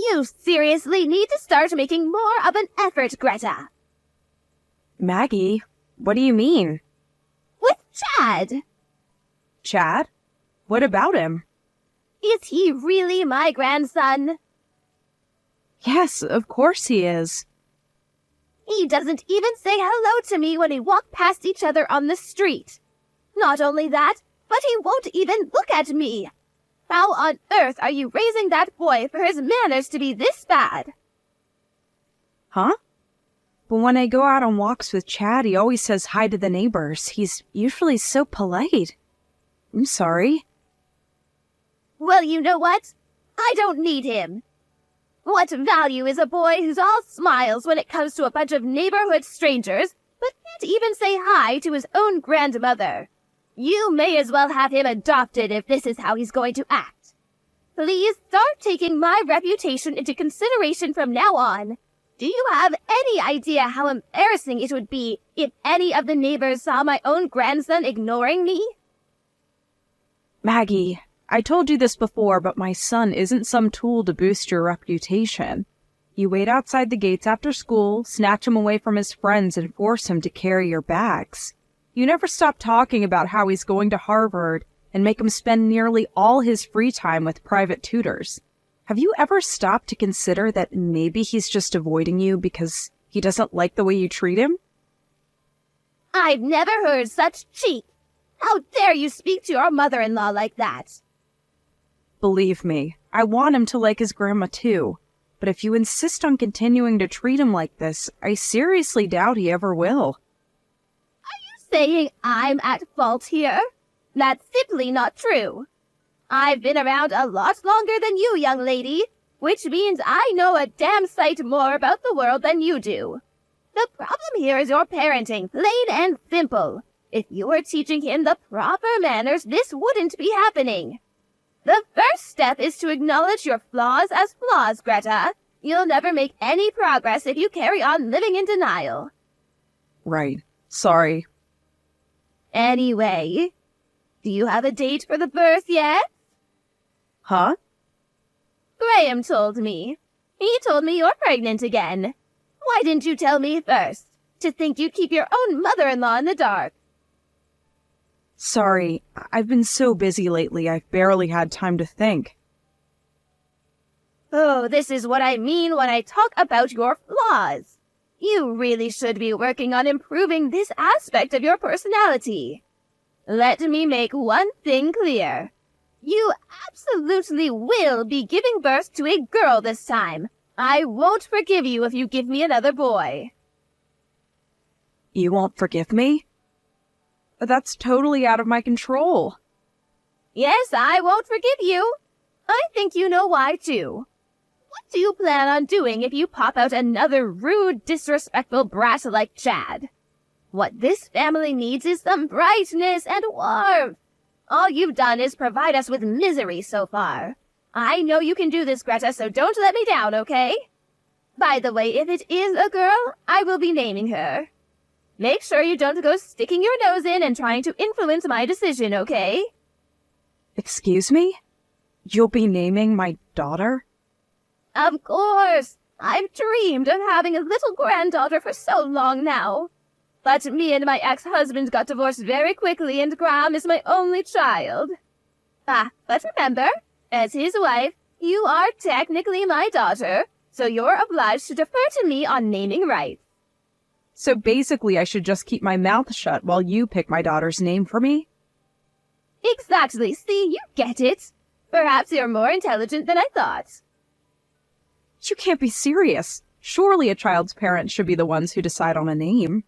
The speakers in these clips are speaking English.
You seriously need to start making more of an effort, Greta. Maggie, what do you mean? With Chad. Chad? What about him? Is he really my grandson? Yes, of course he is. He doesn't even say hello to me when we walk past each other on the street. Not only that, but he won't even look at me. How on earth are you raising that boy for his manners to be this bad? Huh? But when I go out on walks with Chad, he always says hi to the neighbors. He's usually so polite. I'm sorry. Well, you know what? I don't need him. What value is a boy who's all smiles when it comes to a bunch of neighborhood strangers, but can't even say hi to his own grandmother? You may as well have him adopted if this is how he's going to act. Please start taking my reputation into consideration from now on. Do you have any idea how embarrassing it would be if any of the neighbors saw my own grandson ignoring me? Maggie, I told you this before, but my son isn't some tool to boost your reputation. You wait outside the gates after school, snatch him away from his friends, and force him to carry your bags. You never stop talking about how he's going to Harvard and make him spend nearly all his free time with private tutors. Have you ever stopped to consider that maybe he's just avoiding you because he doesn't like the way you treat him? I've never heard such cheek. How dare you speak to your mother-in-law like that? Believe me, I want him to like his grandma too. But if you insist on continuing to treat him like this, I seriously doubt he ever will. Are you saying I'm at fault here? That's simply not true. I've been around a lot longer than you, young lady, which means I know a damn sight more about the world than you do. The problem here is your parenting, plain and simple. If you were teaching him the proper manners, this wouldn't be happening. The first step is to acknowledge your flaws as flaws, Greta. You'll never make any progress if you carry on living in denial. Right. Sorry. Anyway, do you have a date for the birth yet? Huh? Graham told me. He told me you're pregnant again. Why didn't you tell me first? To think you'd keep your own mother-in-law in the dark. Sorry, I've been so busy lately I've barely had time to think. Oh, this is what I mean when I talk about your flaws. You really should be working on improving this aspect of your personality. Let me make one thing clear. You absolutely will be giving birth to a girl this time. I won't forgive you if you give me another boy. You won't forgive me? That's totally out of my control. Yes, I won't forgive you. I think you know why, too. What do you plan on doing if you pop out another rude, disrespectful brat like Chad? What this family needs is some brightness and warmth. All you've done is provide us with misery so far. I know you can do this, Greta, so don't let me down, okay? By the way, if it is a girl, I will be naming her. Make sure you don't go sticking your nose in and trying to influence my decision, okay? Excuse me? You'll be naming my daughter? Of course. I've dreamed of having a little granddaughter for so long now. But me and my ex-husband got divorced very quickly and Graham is my only child. But remember, as his wife, you are technically my daughter, so you're obliged to defer to me on naming rights. So basically I should just keep my mouth shut while you pick my daughter's name for me? Exactly. See, you get it. Perhaps you're more intelligent than I thought. You can't be serious. Surely a child's parents should be the ones who decide on a name.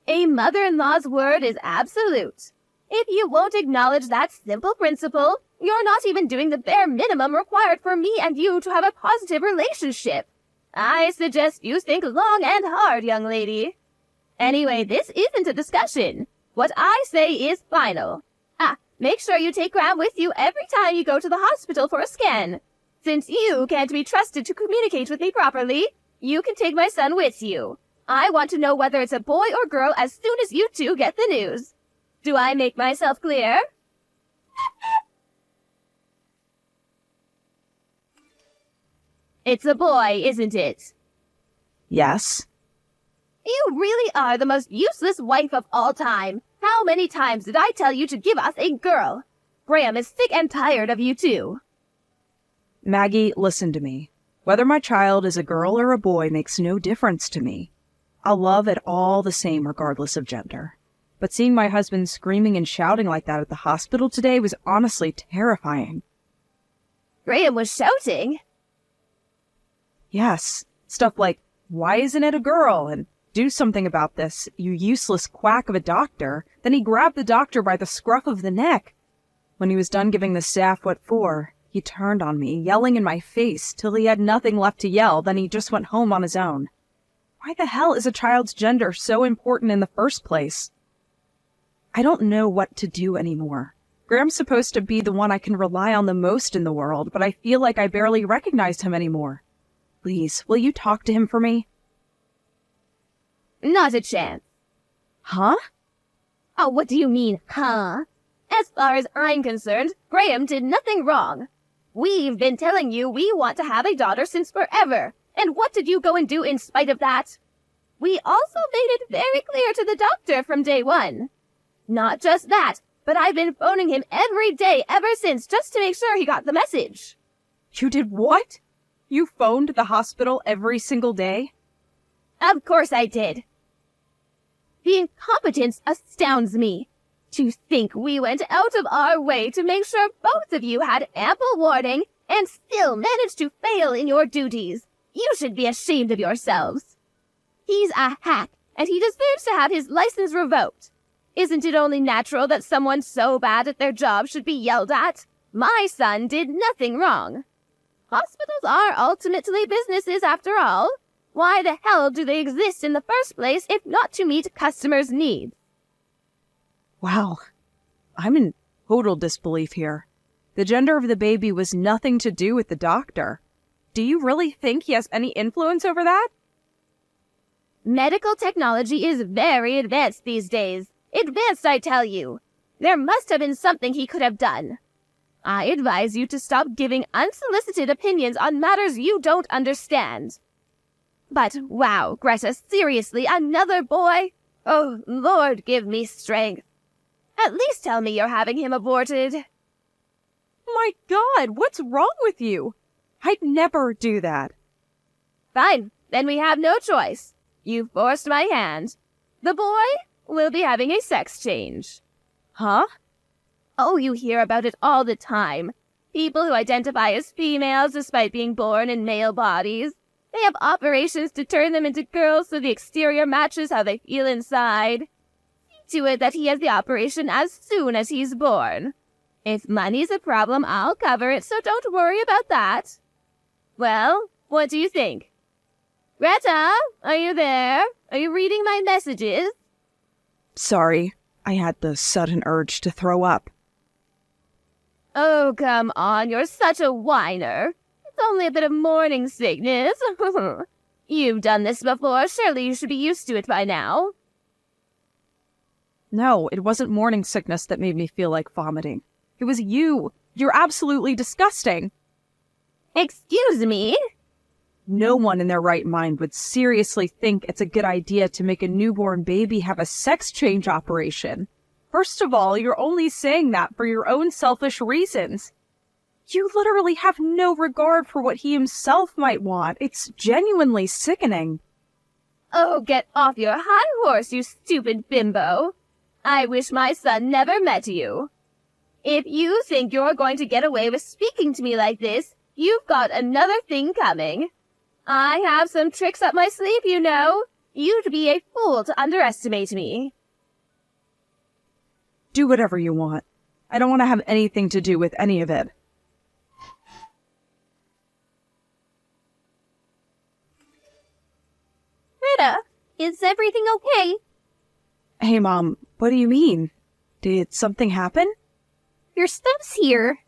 A mother-in-law's word is absolute. If you won't acknowledge that simple principle, you're not even doing the bare minimum required for me and you to have a positive relationship. I suggest you think long and hard, young lady. Anyway, this isn't a discussion. What I say is final. Make sure you take Graham with you every time you go to the hospital for a scan. Since you can't be trusted to communicate with me properly, you can take my son with you. I want to know whether it's a boy or girl as soon as you two get the news. Do I make myself clear? It's a boy, isn't it? Yes. You really are the most useless wife of all time. How many times did I tell you to give us a girl? Graham is sick and tired of you too. Maggie, listen to me. Whether my child is a girl or a boy makes no difference to me. I'll love it all the same regardless of gender. But seeing my husband screaming and shouting like that at the hospital today was honestly terrifying. Graham was shouting? Yes. Stuff like, why isn't it a girl? And do something about this, you useless quack of a doctor. Then he grabbed the doctor by the scruff of the neck. When he was done giving the staff what for, he turned on me, yelling in my face till he had nothing left to yell. Then he just went home on his own. Why the hell is a child's gender so important in the first place? I don't know what to do anymore. Graham's supposed to be the one I can rely on the most in the world, but I feel like I barely recognize him anymore. Please, will you talk to him for me? Not a chance. Huh? Oh, what do you mean, huh? As far as I'm concerned, Graham did nothing wrong. We've been telling you we want to have a daughter since forever. And what did you go and do in spite of that? We also made it very clear to the doctor from day one. Not just that, but I've been phoning him every day ever since just to make sure he got the message. You did what? You phoned the hospital every single day? Of course I did. The incompetence astounds me. To think we went out of our way to make sure both of you had ample warning and still managed to fail in your duties. You should be ashamed of yourselves. He's a hack, and he deserves to have his license revoked. Isn't it only natural that someone so bad at their job should be yelled at? My son did nothing wrong. Hospitals are ultimately businesses after all. Why the hell do they exist in the first place if not to meet customers' needs? Wow. I'm in total disbelief here. The gender of the baby was nothing to do with the doctor. Do you really think he has any influence over that? Medical technology is very advanced these days. Advanced, I tell you. There must have been something he could have done. I advise you to stop giving unsolicited opinions on matters you don't understand. But wow, Greta, seriously, another boy? Oh, Lord, give me strength. At least tell me you're having him aborted. My God, what's wrong with you? I'd never do that. Fine, then we have no choice. You forced my hand. The boy will be having a sex change. Huh? Oh, you hear about it all the time. People who identify as females despite being born in male bodies. They have operations to turn them into girls so the exterior matches how they feel inside. See to it that he has the operation as soon as he's born. If money's a problem, I'll cover it, so don't worry about that. Well, what do you think? Greta, are you there? Are you reading my messages? Sorry, I had the sudden urge to throw up. Oh, come on, you're such a whiner. It's only a bit of morning sickness. You've done this before, surely you should be used to it by now. No, it wasn't morning sickness that made me feel like vomiting. It was you. You're absolutely disgusting. Excuse me? No one in their right mind would seriously think it's a good idea to make a newborn baby have a sex change operation. First of all, you're only saying that for your own selfish reasons. You literally have no regard for what he himself might want. It's genuinely sickening. Oh, get off your high horse, you stupid bimbo. I wish my son never met you. If you think you're going to get away with speaking to me like this, you've got another thing coming. I have some tricks up my sleeve, you know. You'd be a fool to underestimate me. Do whatever you want. I don't want to have anything to do with any of it. Rita, is everything okay? Hey, Mom, what do you mean? Did something happen? Your stuff's here.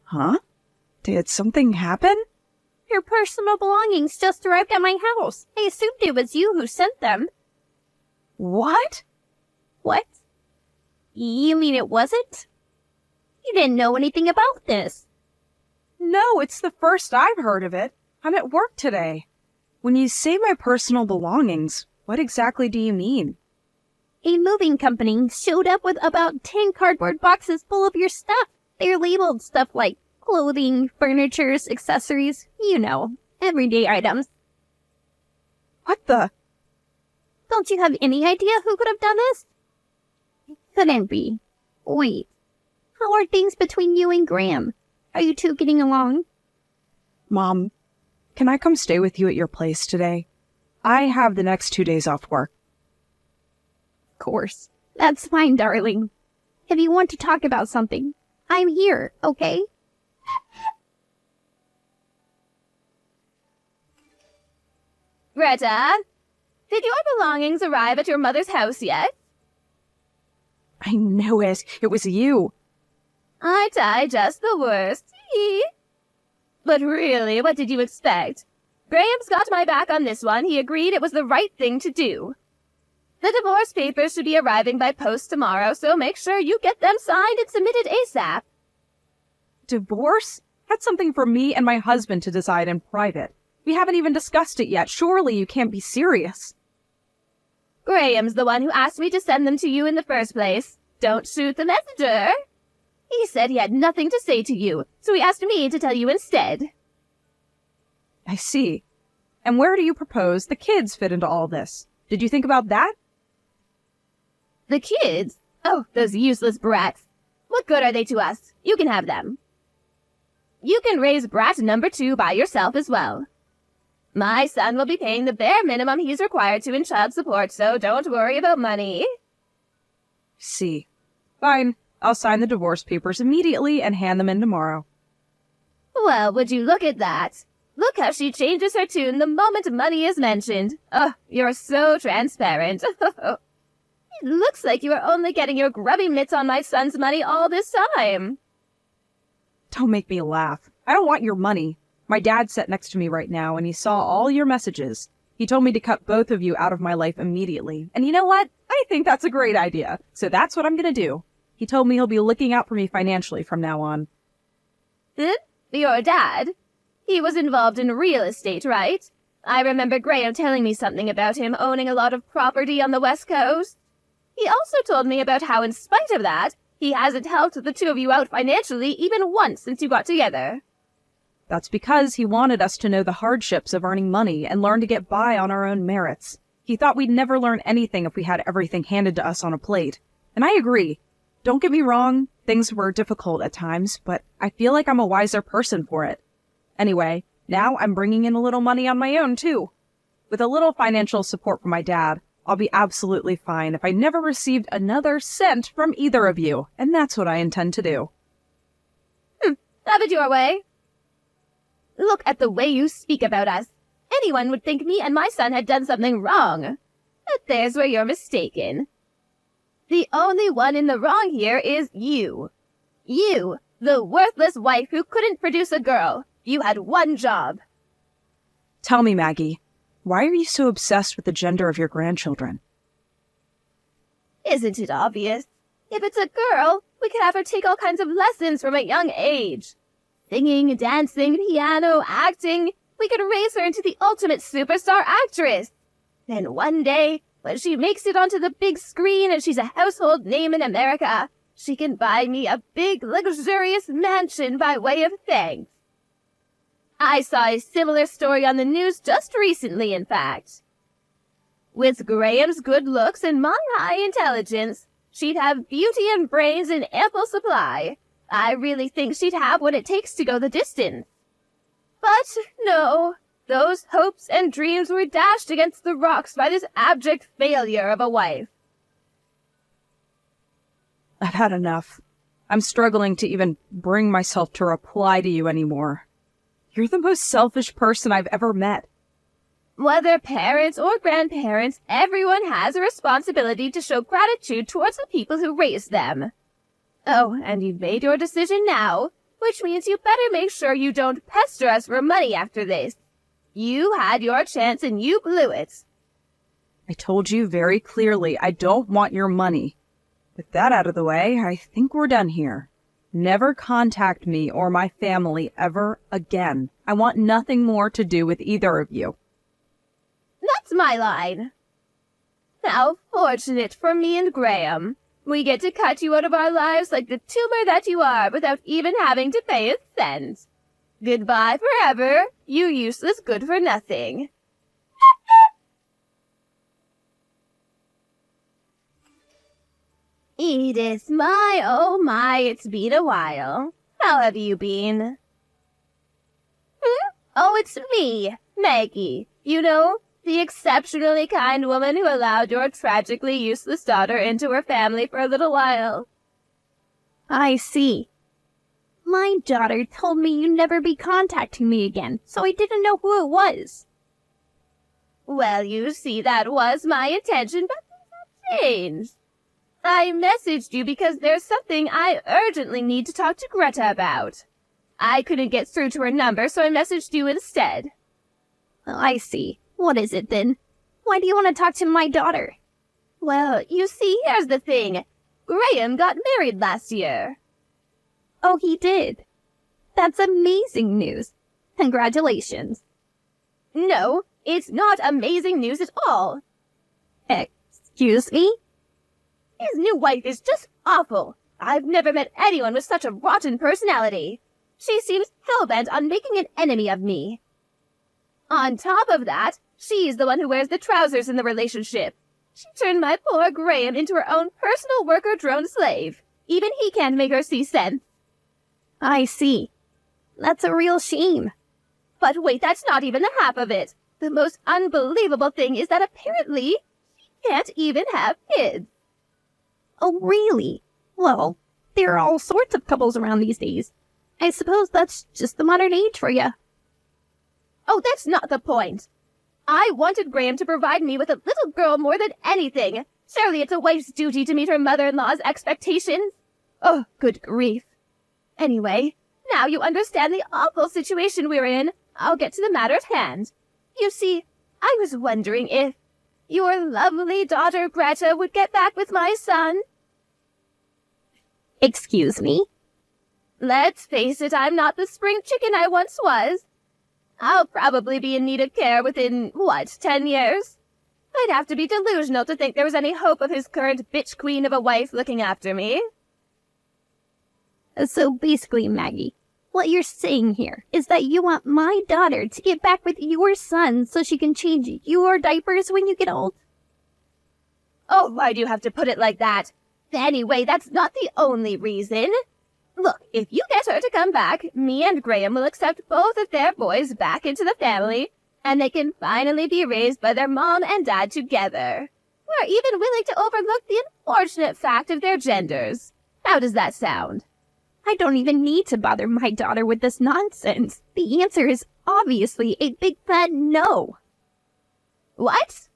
Huh? Did something happen? Your personal belongings just arrived at my house. I assumed it was you who sent them. What? What? You mean it wasn't? You didn't know anything about this. No, it's the first I've heard of it. I'm at work today. When you say my personal belongings, what exactly do you mean? A moving company showed up with about 10 cardboard boxes full of your stuff. They're labeled stuff like clothing, furniture, accessories, everyday items. What the? Don't you have any idea who could have done this? It couldn't be. Wait, how are things between you and Graham? Are you two getting along? Mom, can I come stay with you at your place today? I have the next 2 days off work. Of course. That's fine, darling. If you want to talk about something, I'm here, okay? Greta, did your belongings arrive at your mother's house yet? I knew it. It was you. Aren't I just the worst? But really, what did you expect? Graham's got my back on this one. He agreed it was the right thing to do. The divorce papers should be arriving by post tomorrow, so make sure you get them signed and submitted ASAP. Divorce? That's something for me and my husband to decide in private. We haven't even discussed it yet. Surely you can't be serious. Graham's the one who asked me to send them to you in the first place. Don't shoot the messenger. He said he had nothing to say to you, so he asked me to tell you instead. I see. And where do you propose the kids fit into all this? Did you think about that? The kids? Oh, those useless brats. What good are they to us? You can have them. You can raise brat number 2 by yourself as well. My son will be paying the bare minimum he's required to in child support, so don't worry about money. See. Fine. I'll sign the divorce papers immediately and hand them in tomorrow. Well, would you look at that? Look how she changes her tune the moment money is mentioned. Oh, you're so transparent. It looks like you are only getting your grubby mitts on my son's money all this time. Don't make me laugh. I don't want your money. My dad sat next to me right now and he saw all your messages. He told me to cut both of you out of my life immediately. And you know what? I think that's a great idea. So that's what I'm going to do. He told me he'll be looking out for me financially from now on. Your dad? He was involved in real estate, right? I remember Graham telling me something about him owning a lot of property on the West Coast. He also told me about how, in spite of that, he hasn't helped the two of you out financially even once since you got together. That's because he wanted us to know the hardships of earning money and learn to get by on our own merits. He thought we'd never learn anything if we had everything handed to us on a plate. And I agree. Don't get me wrong, things were difficult at times, but I feel like I'm a wiser person for it. Anyway, now I'm bringing in a little money on my own, too. With a little financial support from my dad, I'll be absolutely fine if I never received another cent from either of you, and that's what I intend to do. Have it your way. Look at the way you speak about us. Anyone would think me and my son had done something wrong. But there's where you're mistaken. The only one in the wrong here is you. You, the worthless wife who couldn't produce a girl. You had one job. Tell me, Maggie, why are you so obsessed with the gender of your grandchildren? Isn't it obvious? If it's a girl, we could have her take all kinds of lessons from a young age. Singing, dancing, piano, acting. We could raise her into the ultimate superstar actress. Then one day, when she makes it onto the big screen and she's a household name in America, she can buy me a big, luxurious mansion by way of thanks. I saw a similar story on the news just recently, in fact. With Graham's good looks and my high intelligence, she'd have beauty and brains in ample supply. I really think she'd have what it takes to go the distance. But no, those hopes and dreams were dashed against the rocks by this abject failure of a wife. I've had enough. I'm struggling to even bring myself to reply to you anymore. You're the most selfish person I've ever met. Whether parents or grandparents, everyone has a responsibility to show gratitude towards the people who raised them. Oh, and you've made your decision now, which means you better make sure you don't pester us for money after this. You had your chance and you blew it. I told you very clearly I don't want your money. With that out of the way, I think we're done here. Never contact me or my family ever again. I want nothing more to do with either of you. That's my line. How fortunate for me and Graham. We get to cut you out of our lives like the tumor that you are without even having to pay a cent. Goodbye forever, you useless good-for-nothing. Edith, my, oh my, it's been a while. How have you been? Oh, it's me, Maggie. You know, the exceptionally kind woman who allowed your tragically useless daughter into her family for a little while. I see. My daughter told me you'd never be contacting me again, so I didn't know who it was. Well, you see, that was my intention, but things have changed. I messaged you because there's something I urgently need to talk to Greta about. I couldn't get through to her number, so I messaged you instead. I see. What is it, then? Why do you want to talk to my daughter? Well, you see, here's the thing. Graham got married last year. Oh, he did? That's amazing news. Congratulations. No, it's not amazing news at all. Excuse me? His new wife is just awful. I've never met anyone with such a rotten personality. She seems hell-bent on making an enemy of me. On top of that, she's the one who wears the trousers in the relationship. She turned my poor Graham into her own personal worker drone slave. Even he can't make her see sense. I see. That's a real shame. But wait, that's not even the half of it. The most unbelievable thing is that apparently she can't even have kids. Oh, really? Well, there are all sorts of couples around these days. I suppose that's just the modern age for you. Oh, that's not the point. I wanted Graham to provide me with a little girl more than anything. Surely it's a wife's duty to meet her mother-in-law's expectations. Oh, good grief. Anyway, now you understand the awful situation we're in. I'll get to the matter at hand. You see, I was wondering if your lovely daughter Greta would get back with my son. Excuse me? Let's face it, I'm not the spring chicken I once was. I'll probably be in need of care within, 10 years? I'd have to be delusional to think there was any hope of his current bitch queen of a wife looking after me. So basically, Maggie, what you're saying here is that you want my daughter to get back with your son so she can change your diapers when you get old? Oh, why do you have to put it like that? Anyway, that's not the only reason. Look, if you get her to come back, me and Graham will accept both of their boys back into the family, and they can finally be raised by their mom and dad together. We're even willing to overlook the unfortunate fact of their genders. How does that sound? I don't even need to bother my daughter with this nonsense. The answer is obviously a big fat no. What?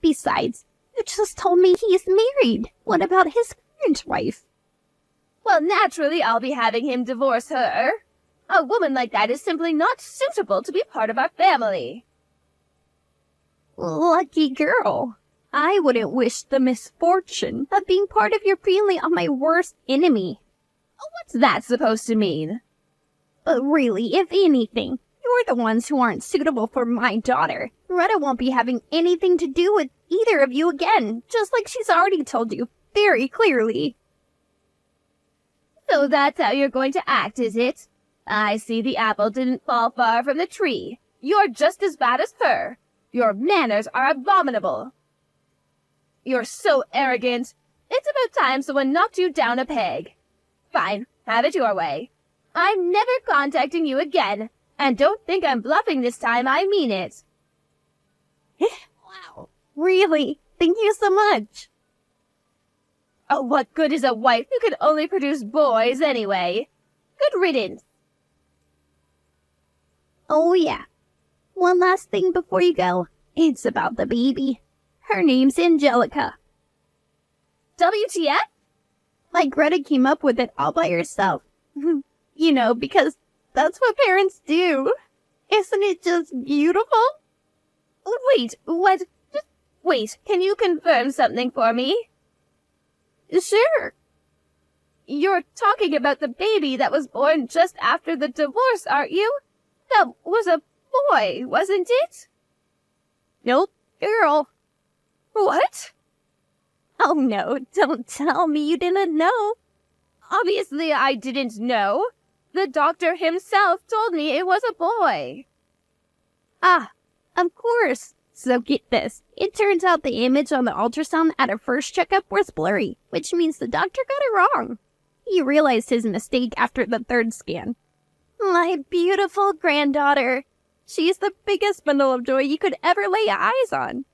Besides, you just told me he's married. What about his current wife? Well, naturally, I'll be having him divorce her. A woman like that is simply not suitable to be part of our family. Lucky girl. I wouldn't wish the misfortune of being part of your family on my worst enemy. What's that supposed to mean? But really, if anything, you're the ones who aren't suitable for my daughter. Greta won't be having anything to do with either of you again, just like she's already told you very clearly. So that's how you're going to act, is it? I see the apple didn't fall far from the tree. You're just as bad as her. Your manners are abominable. You're so arrogant. It's about time someone knocked you down a peg. Fine, have it your way. I'm never contacting you again, and don't think I'm bluffing this time, I mean it. Wow, really? Thank you so much. Oh, what good is a wife who can only produce boys anyway? Good riddance. Oh yeah. One last thing before you go. It's about the baby. Her name's Angelica. WTF? Like Greta came up with it all by herself. You know, because that's what parents do. Isn't it just beautiful? Wait, what? Just wait, can you confirm something for me? Sure. You're talking about the baby that was born just after the divorce, aren't you? That was a boy, wasn't it? Nope, girl. What? Oh no, don't tell me you didn't know. Obviously, I didn't know. The doctor himself told me it was a boy. Ah, of course. So get this. It turns out the image on the ultrasound at her first checkup was blurry, which means the doctor got it wrong. He realized his mistake after the third scan. My beautiful granddaughter. She's the biggest bundle of joy you could ever lay eyes on.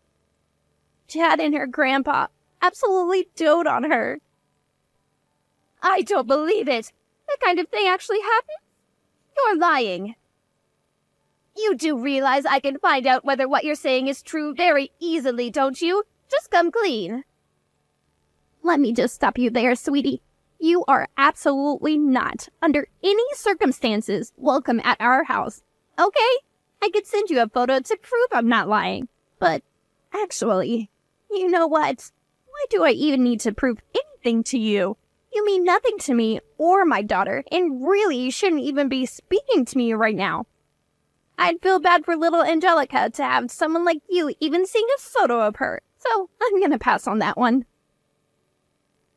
Chad and her grandpa absolutely dote on her. I don't believe it. That kind of thing actually happened? You're lying. You do realize I can find out whether what you're saying is true very easily, don't you? Just come clean. Let me just stop you there, sweetie. You are absolutely not, under any circumstances, welcome at our house. Okay? I could send you a photo to prove I'm not lying. But, actually, you know what? Why do I even need to prove anything to you? You mean nothing to me or my daughter, and really you shouldn't even be speaking to me right now. I'd feel bad for little Angelica to have someone like you even seeing a photo of her, so I'm gonna pass on that one.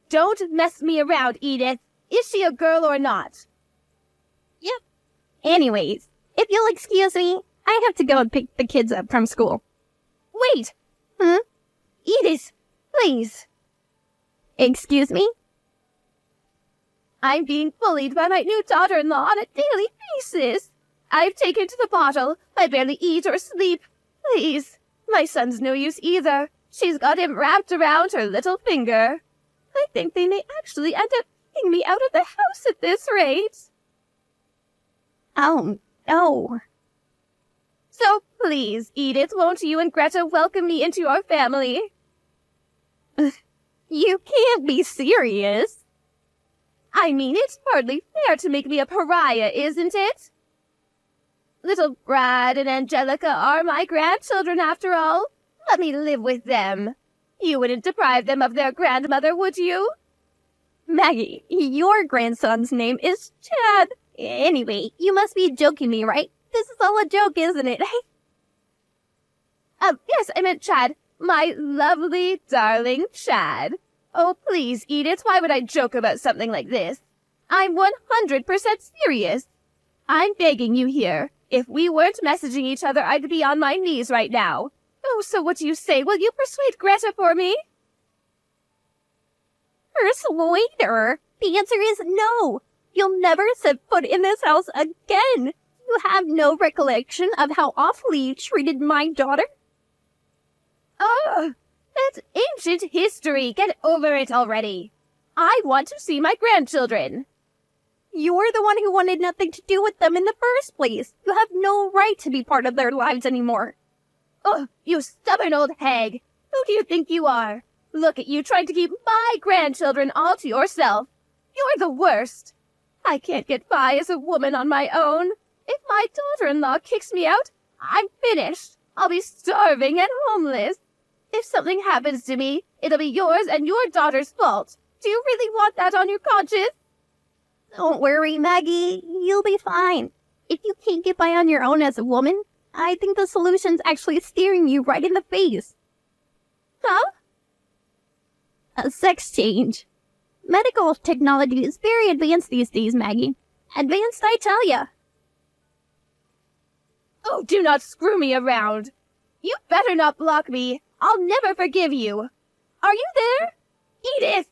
Don't mess me around, Edith. Is she a girl or not? Yep. Anyways, if you'll excuse me, I have to go and pick the kids up from school. Wait! Edith, please. Excuse me? I'm being bullied by my new daughter-in-law on a daily basis. I've taken to the bottle. I barely eat or sleep. Please. My son's no use either. She's got him wrapped around her little finger. I think they may actually end up kicking me out of the house at this rate. Oh, no. So please, Edith, won't you and Greta welcome me into your family? You can't be serious. I mean, it's hardly fair to make me a pariah, isn't it? Little Brad and Angelica are my grandchildren, after all. Let me live with them. You wouldn't deprive them of their grandmother, would you? Maggie, your grandson's name is Chad. Anyway, you must be joking me, right? This is all a joke, isn't it? Yes, I meant Chad. My lovely, darling Chad. Oh, please, Edith, why would I joke about something like this? I'm 100% serious. I'm begging you here. If we weren't messaging each other, I'd be on my knees right now. Oh, so what do you say? Will you persuade Greta for me? Persuade her? The answer is no. You'll never set foot in this house again. You have no recollection of how awfully you treated my daughter? Oh, that's ancient history. Get over it already. I want to see my grandchildren. You're the one who wanted nothing to do with them in the first place. You have no right to be part of their lives anymore. Oh, you stubborn old hag. Who do you think you are? Look at you trying to keep my grandchildren all to yourself. You're the worst. I can't get by as a woman on my own. If my daughter-in-law kicks me out, I'm finished. I'll be starving and homeless. If something happens to me, it'll be yours and your daughter's fault. Do you really want that on your conscience? Don't worry, Maggie. You'll be fine. If you can't get by on your own as a woman, I think the solution's actually staring you right in the face. Huh? A sex change. Medical technology is very advanced these days, Maggie. Advanced, I tell ya. Oh, do not screw me around. You better not block me. I'll never forgive you. Are you there? Edith!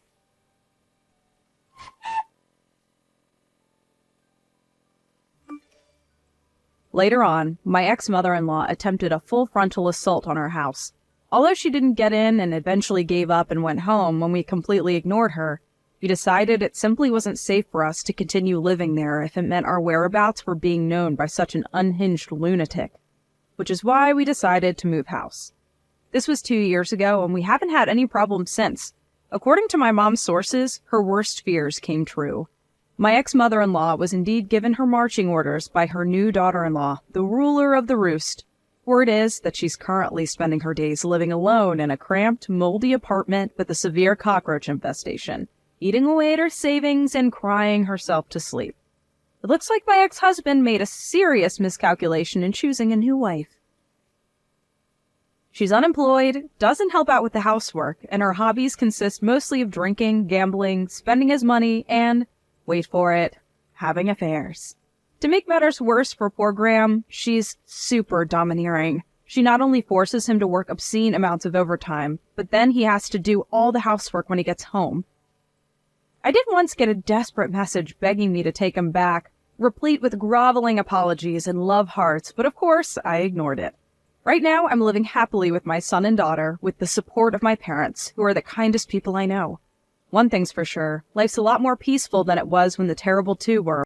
Later on, my ex-mother-in-law attempted a full frontal assault on our house. Although she didn't get in and eventually gave up and went home when we completely ignored her, we decided it simply wasn't safe for us to continue living there if it meant our whereabouts were being known by such an unhinged lunatic, which is why we decided to move house. This was 2 years ago, and we haven't had any problems since. According to my mom's sources, her worst fears came true. My ex-mother-in-law was indeed given her marching orders by her new daughter-in-law, the ruler of the roost. Word is that she's currently spending her days living alone in a cramped, moldy apartment with a severe cockroach infestation. eating away at her savings and crying herself to sleep. It looks like my ex-husband made a serious miscalculation in choosing a new wife. She's unemployed, doesn't help out with the housework, and her hobbies consist mostly of drinking, gambling, spending his money, and, wait for it, having affairs. To make matters worse for poor Graham, she's super domineering. She not only forces him to work obscene amounts of overtime, but then he has to do all the housework when he gets home. I did once get a desperate message begging me to take him back, replete with groveling apologies and love hearts, but of course, I ignored it. Right now, I'm living happily with my son and daughter with the support of my parents, who are the kindest people I know. One thing's for sure, life's a lot more peaceful than it was when the terrible two were